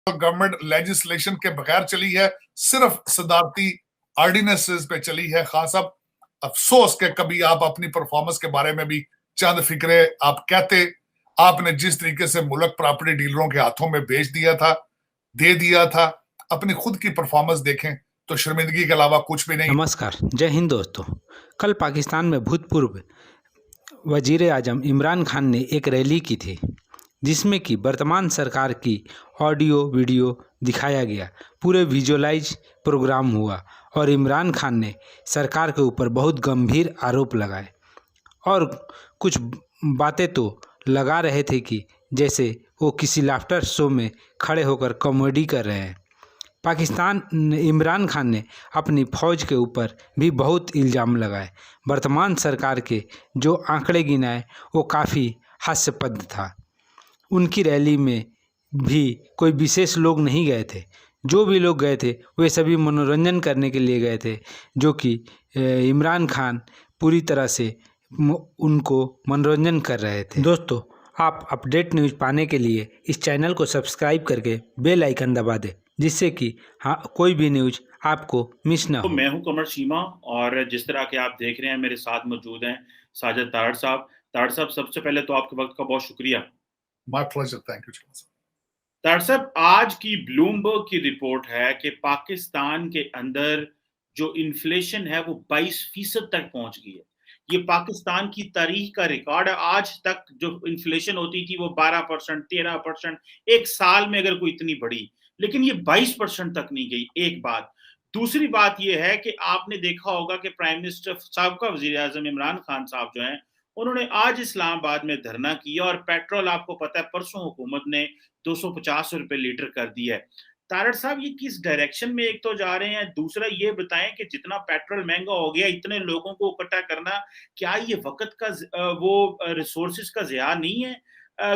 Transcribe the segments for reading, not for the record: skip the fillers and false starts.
Government legislation के बगैर चली है, सिर्फ सदारती ऑर्डिनेंसेस पे चली है। खान साहब, अफसोस के कभी आप अपनी परफॉर्मेंस के बारे में भी चंद फिक्रे आप कहते। आपने जिस तरीके से मुल्क प्रॉपर्टी डीलरों के हाथों में बेच दिया था, दे दिया था, अपनी खुद की परफॉर्मेंस देखें तो शर्मिंदगी के अलावा कुछ भी नहीं। नमस्कार, जय हिंद दोस्तों। कल पाकिस्तान में भूतपूर्व वजीर आजम इमरान खान ने एक रैली की थी जिसमें कि वर्तमान सरकार की ऑडियो वीडियो दिखाया गया। पूरे विजुअलाइज प्रोग्राम हुआ और इमरान खान ने सरकार के ऊपर बहुत गंभीर आरोप लगाए और कुछ बातें तो लगा रहे थे कि जैसे वो किसी लाफ्टर शो में खड़े होकर कॉमेडी कर रहे हैं। पाकिस्तान इमरान खान ने अपनी फ़ौज के ऊपर भी बहुत इल्ज़ाम लगाए। वर्तमान सरकार के जो आंकड़े गिनाए वो काफ़ी हास्यास्पद था। उनकी रैली में भी कोई विशेष लोग नहीं गए थे। जो भी लोग गए थे वे सभी मनोरंजन करने के लिए गए थे, जो कि इमरान खान पूरी तरह से उनको मनोरंजन कर रहे थे। दोस्तों, आप अपडेट न्यूज़ पाने के लिए इस चैनल को सब्सक्राइब करके बेल आइकन दबा दें, जिससे कि कोई भी न्यूज़ आपको मिस ना हो। तो मैं हूं कमर चीमा और जिस तरह के आप देख रहे हैं मेरे साथ मौजूद हैं साजिद तारड़ साहब। तारड़ साहब, सबसे पहले तो आपके वक्त का बहुत शुक्रिया। My pleasure, thank you. Tarar साहब, आज की ब्लूमबर्ग की रिपोर्ट है कि पाकिस्तान के अंदर जो इन्फ्लेशन है वो 22% तक पहुंच गई है। ये पाकिस्तान की तारीख का रिकॉर्ड है। आज तक जो इन्फ्लेशन होती थी वो 12%, 13%, एक साल में अगर कोई इतनी बढ़ी, लेकिन ये 22% तक नहीं गई। एक बात। दूसरी बात यह है कि आपने देखा होगा कि प्राइम मिनिस्टर साबका वजीर आजम इमरान खान साहब जो हैं, उन्होंने आज इस्लामाबाद में धरना किया और पेट्रोल, आपको पता है, परसों हुकूमत ने 250 रुपए लीटर कर दिया है। तारड़ साहब, ये किस डायरेक्शन में एक तो जा रहे हैं, दूसरा ये बताएं कि जितना पेट्रोल महंगा हो गया, इतने लोगों को इकट्ठा करना, क्या ये वक्त का वो रिसोर्सेज का ज़िया नहीं है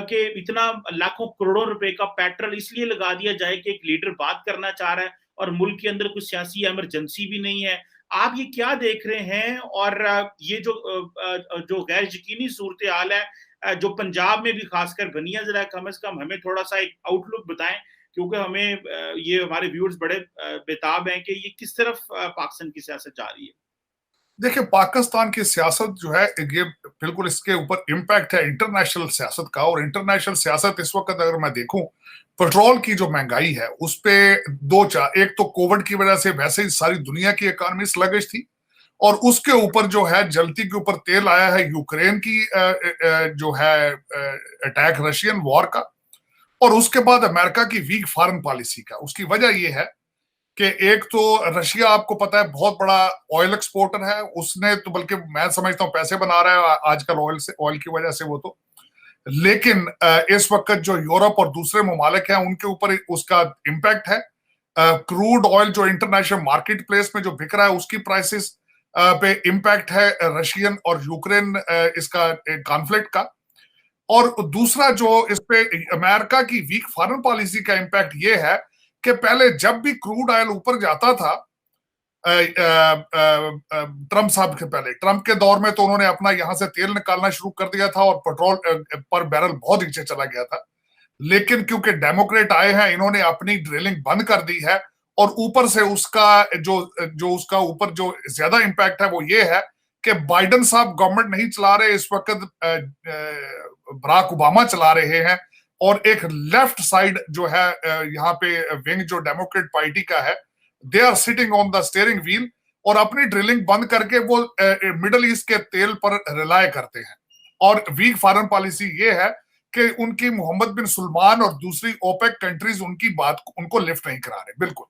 कि इतना लाखों करोड़ों रुपए का पेट्रोल इसलिए लगा दिया जाए कि एक लीडर बात करना चाह रहा है और मुल्क के अंदर कोई सियासी इमरजेंसी भी नहीं है। आप ये क्या देख रहे हैं? और ये जो गैर यकीनी सूरत हाल है जो पंजाब में भी खासकर बनी है, जरा कम से कम हमें थोड़ा सा एक आउटलुक बताएं, क्योंकि हमें ये हमारे व्यूअर्स बड़े बेताब हैं कि ये किस तरफ पाकिस्तान की सियासत जा रही है। देखिए, पाकिस्तान की सियासत जो है, ये बिल्कुल इसके ऊपर इम्पैक्ट है इंटरनेशनल सियासत का। और इंटरनेशनल सियासत इस वक्त अगर मैं देखूं, पेट्रोल की जो महंगाई है उस पे दो चार, एक तो कोविड की वजह से वैसे ही सारी दुनिया की इकोनॉमी स्लगिश थी, और उसके ऊपर जो है जलती के ऊपर तेल आया है यूक्रेन की जो है अटैक, रशियन वॉर का, और उसके बाद अमेरिका की वीक फॉरेन पॉलिसी का। उसकी वजह यह है कि एक तो रशिया, आपको पता है, बहुत बड़ा ऑयल एक्सपोर्टर है। उसने तो बल्कि मैं समझता हूं पैसे बना रहा है आजकल ऑयल की वजह से वो तो। लेकिन इस वक्त जो यूरोप और दूसरे ममालिक हैं उनके ऊपर उसका इम्पैक्ट है। क्रूड ऑयल जो इंटरनेशनल मार्केट प्लेस में जो बिक रहा है उसकी प्राइसेस पे इम्पैक्ट है रशियन और यूक्रेन इसका कॉन्फ्लिक्ट का। और दूसरा जो इस पे अमेरिका की वीक फॉरेन पॉलिसी का इम्पैक्ट ये है कि पहले जब भी क्रूड ऑयल ऊपर जाता था, ट्रंप साहब के पहले, ट्रंप के दौर में तो उन्होंने अपना यहां से तेल निकालना शुरू कर दिया था और पेट्रोल पर बैरल बहुत नीचे चला गया था। लेकिन क्योंकि डेमोक्रेट आए हैं, इन्होंने अपनी ड्रिलिंग बंद कर दी है। और ऊपर से उसका जो उसका ऊपर जो ज्यादा इम्पैक्ट है वो ये है कि बाइडेन साहब गवर्नमेंट नहीं चला रहे इस वक्त, बराक ओबामा चला रहे हैं। और एक लेफ्ट साइड जो है यहाँ पे विंग जो डेमोक्रेट पार्टी का है, they are sitting on the steering wheel और अपनी ड्रिलिंग बंद करके वो मिडल ईस्ट के तेल पर रिलाय करते हैं। और वीक फॉरेन पॉलिसी ये है कि उनकी मोहम्मद बिन सुलमान और दूसरी ओपेक कंट्रीज उनकी बात उनको लिफ्ट नहीं करा रहे, बिल्कुल।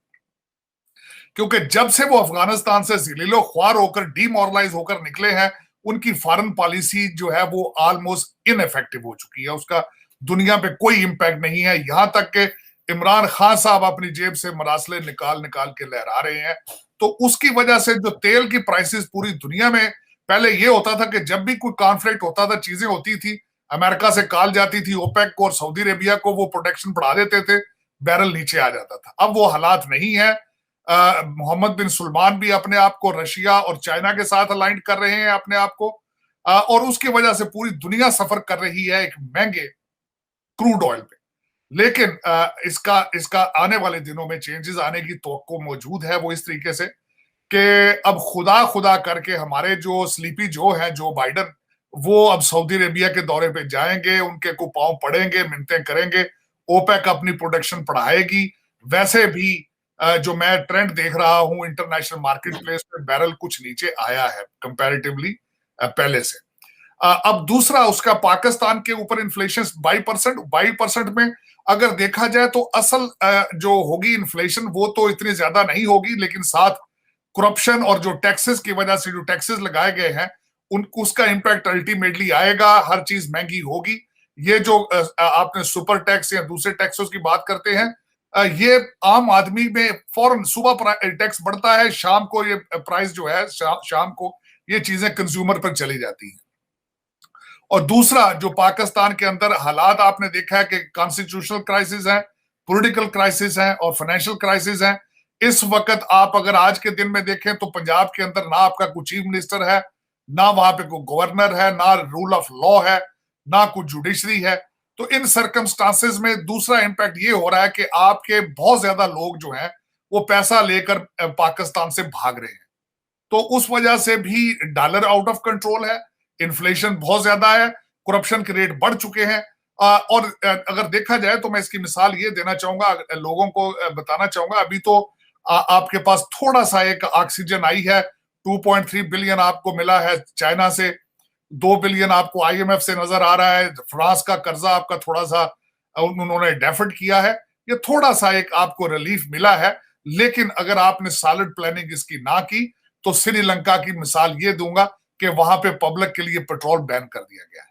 क्योंकि जब से वो अफगानिस्तान से जिलीलो ख्वार होकर, डीमोरलाइज होकर निकले हैं, उनकी फॉरेन पॉलिसी जो है वो ऑलमोस्ट इनइफेक्टिव हो चुकी है। उसका दुनिया पे कोई इंपैक्ट नहीं है। यहां तक कि इमरान खान साहब अपनी जेब से मरासले निकाल निकाल के लहरा रहे हैं। तो उसकी वजह से जो तेल की प्राइसेस पूरी दुनिया में, पहले ये होता था कि जब भी कोई कॉन्फ्लिक्ट होता था, चीजें होती थी, अमेरिका से कॉल जाती थी ओपेक को और सऊदी अरेबिया को, वो प्रोटेक्शन बढ़ा देते थे, बैरल नीचे आ जाता था। अब वो हालात नहीं है। मोहम्मद बिन सुलमान भी अपने आप को रशिया और चाइना के साथ अलाइंड कर रहे हैं अपने आप को, और उसकी वजह से पूरी दुनिया सफर कर रही है एक महंगे क्रूड ऑयल पे। लेकिन इसका इसका आने वाले दिनों में चेंजेस आने की तवक्को मौजूद है, वो इस तरीके से कि अब खुदा खुदा करके हमारे जो स्लीपी जो है जो बाइडन, वो अब सऊदी अरेबिया के दौरे पे जाएंगे, उनके को पांव पड़ेंगे, मिन्नतें करेंगे, ओपेक अपनी प्रोडक्शन बढ़ाएगी। वैसे भी जो मैं ट्रेंड देख रहा हूं इंटरनेशनल मार्केट प्लेस में, बैरल कुछ नीचे आया है कंपैरेटिवली पहले से। अब दूसरा उसका पाकिस्तान के ऊपर इन्फ्लेशन 22% में अगर देखा जाए तो असल जो होगी इन्फ्लेशन वो तो इतनी ज्यादा नहीं होगी, लेकिन साथ करप्शन और जो टैक्सेस की वजह से जो टैक्सेस लगाए गए हैं उसका इंपैक्ट अल्टीमेटली आएगा, हर चीज महंगी होगी। ये जो आपने सुपर टैक्स या दूसरे टैक्सों की बात करते हैं, ये आम आदमी में फौरन सुबह टैक्स बढ़ता है, शाम को ये प्राइस जो है शाम को ये चीजें कंज्यूमर पर चली जाती हैं। और दूसरा जो पाकिस्तान के अंदर हालात आपने देखा है कि कॉन्स्टिट्यूशनल क्राइसिस है, पॉलिटिकल क्राइसिस है और फाइनेंशियल क्राइसिस है। इस वक्त आप अगर आज के दिन में देखें तो पंजाब के अंदर ना आपका कोई चीफ मिनिस्टर है, ना वहां पे कोई गवर्नर है, ना रूल ऑफ लॉ है, ना कोई जुडिशरी है। तो इन सर्कमस्टांसेस में दूसरा इंपैक्ट ये हो रहा है कि आपके बहुत ज्यादा लोग जो हैं वो पैसा लेकर पाकिस्तान से भाग रहे हैं। तो उस वजह से भी डॉलर आउट ऑफ कंट्रोल है, इन्फ्लेशन बहुत ज्यादा है, करप्शन के रेट बढ़ चुके हैं। और अगर देखा जाए तो मैं इसकी मिसाल ये देना चाहूंगा, लोगों को बताना चाहूंगा, अभी तो आपके पास थोड़ा सा एक ऑक्सीजन आई है, 2.3 बिलियन आपको मिला है चाइना से, 2 बिलियन आपको आईएमएफ से नजर आ रहा है, फ्रांस का कर्जा आपका थोड़ा सा उन्होंने डेफर्ड किया है, ये थोड़ा सा एक आपको रिलीफ मिला है। लेकिन अगर आपने सॉलिड प्लानिंग इसकी ना की तो श्रीलंका की मिसाल ये दूंगा कि वहां पे पब्लिक के लिए पेट्रोल बैन कर दिया गया है,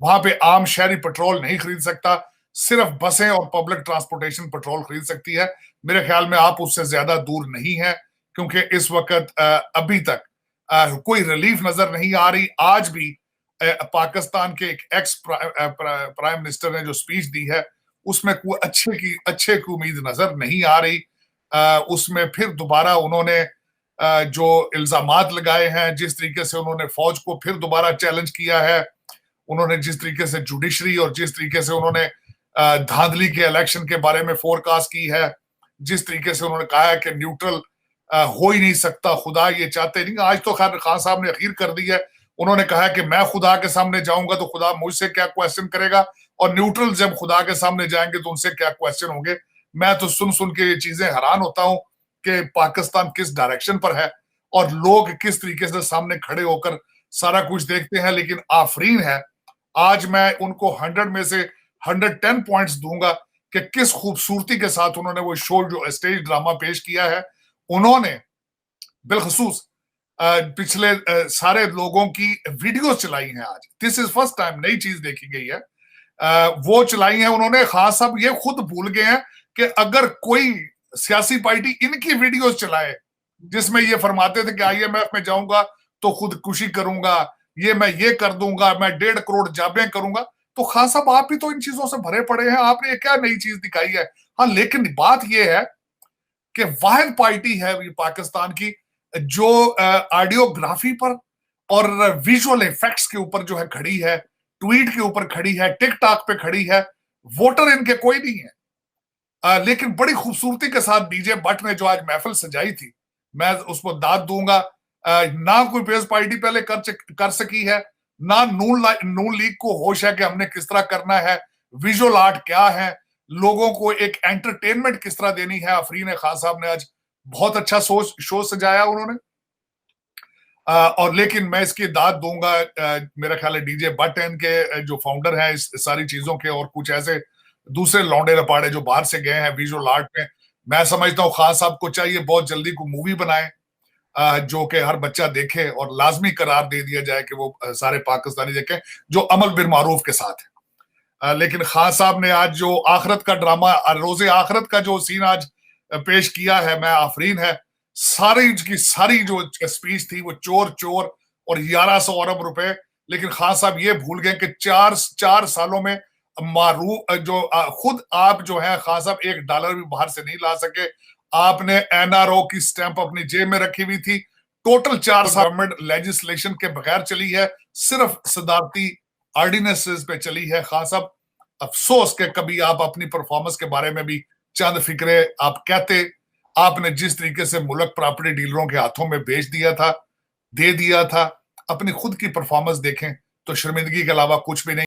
वहां पे आम शहरी पेट्रोल नहीं खरीद सकता, सिर्फ बसें और पब्लिक ट्रांसपोर्टेशन पेट्रोल खरीद सकती है। मेरे ख्याल में आप उससे ज्यादा दूर नहीं है, क्योंकि इस वक्त अभी तक कोई रिलीफ नजर नहीं आ रही। आज भी पाकिस्तान के एक एक्स प्राइम मिनिस्टर ने जो स्पीच दी है उसमें कोई अच्छे की उम्मीद नजर नहीं आ रही। उसमें फिर दोबारा उन्होंने जो इल्जामात लगाए हैं, जिस तरीके से उन्होंने फौज को फिर दोबारा चैलेंज किया है, उन्होंने जिस तरीके से जुडिशरी और जिस तरीके से उन्होंने धांधली के इलेक्शन के बारे में फोरकास्ट की है, जिस तरीके से उन्होंने कहा है कि न्यूट्रल हो ही नहीं सकता, खुदा ये चाहते नहीं। आज तो खैर खान साहब ने अखीर कर दी है, उन्होंने कहा कि मैं खुदा के सामने जाऊंगा तो खुदा मुझसे क्या क्वेश्चन करेगा, और न्यूट्रल जब खुदा के सामने जाएंगे तो उनसे क्या क्वेश्चन होंगे। मैं तो सुन सुन के ये चीजें हैरान होता हूं कि पाकिस्तान किस डायरेक्शन पर है और लोग किस तरीके से सामने खड़े होकर सारा कुछ देखते हैं। लेकिन आफरीन है, आज मैं उनको 100 में से 110 पॉइंट्स दूंगा कि किस खूबसूरती के साथ उन्होंने वो शो जो स्टेज ड्रामा पेश किया है। उन्होंने बिलखसूस पिछले सारे लोगों की वीडियो चलाई हैं, आज दिस इज फर्स्ट टाइम नई चीज देखी गई है, वो चलाई है उन्होंने। खास अब ये खुद भूल गए हैं कि अगर कोई सियासी पार्टी इनकी वीडियोस चलाए जिसमें ये फरमाते थे कि आईएमएफ में जाऊंगा तो खुदकुशी करूंगा, ये मैं ये कर दूंगा, मैं 1.5 करोड़ जाबें करूंगा, तो खान साहब आप भी तो इन चीजों से भरे पड़े हैं, आपने ये क्या नई चीज दिखाई है। हाँ, लेकिन बात यह है कि वाहिद पार्टी है ये पाकिस्तान की जो ऑडियोग्राफी पर और विजुअल इफेक्ट्स के ऊपर जो है खड़ी है, ट्वीट के ऊपर खड़ी है, टिकटॉक पे खड़ी है। वोटर इनके कोई नहीं है, लेकिन बड़ी खूबसूरती के साथ डीजे भट्ट ने जो आज महफिल सजाई थी, मैं उसको दाद दूंगा। ना कोई पीपल्स पार्टी पहले कर सकी है, ना नून लीग को होश है कि हमने किस तरह करना है, विजुअल आर्ट क्या है, लोगों को एक एंटरटेनमेंट किस तरह देनी है। आफरीन खान साहब ने आज बहुत अच्छा शो सजाया उन्होंने, और लेकिन मैं इसकी दाद दूंगा, मेरा ख्याल है डीजे भट्ट इनके जो फाउंडर हैं इस सारी चीजों के, और कुछ ऐसे दूसरे लौंडे रपाड़े जो बाहर से गए हैं विजुअल आर्ट में। मैं समझता हूँ खान साहब को चाहिए बहुत जल्दी को मूवी बनाए जो कि हर बच्चा देखे और लाजमी करार दे दिया जाए कि वो सारे पाकिस्तानी देखें, जो अमल बिल मारूफ के साथ है। लेकिन खान साहब ने आज जो आखिरत का ड्रामा, रोजे आखिरत का जो सीन आज पेश किया है, मैं आफरीन है, सारी की सारी जो स्पीच थी वो चोर चोर और 1100 अरब रुपए। लेकिन खान साहब ये भूल गए कि चार सालों में मारूफ जो खुद आप जो है खान साहब $1 भी बाहर से नहीं ला सके। आपने एनआरओ की स्टैंप अपनी जेब में रखी हुई थी। टोटल 4 साल गवर्नमेंट लेजिस्लेशन के बगैर चली है, सिर्फ सदारती ऑर्डिनेंसेस पे चली है। खान साहब अफसोस के कभी आप अपनी परफॉर्मेंस के बारे में भी चंद फिक्रे आप कहते। आपने जिस तरीके से मुल्क प्रॉपर्टी डीलरों के हाथों में बेच दिया था, दे दिया था, अपनी खुद की परफॉर्मेंस देखें तो शर्मिंदगी के अलावा कुछ भी नहीं।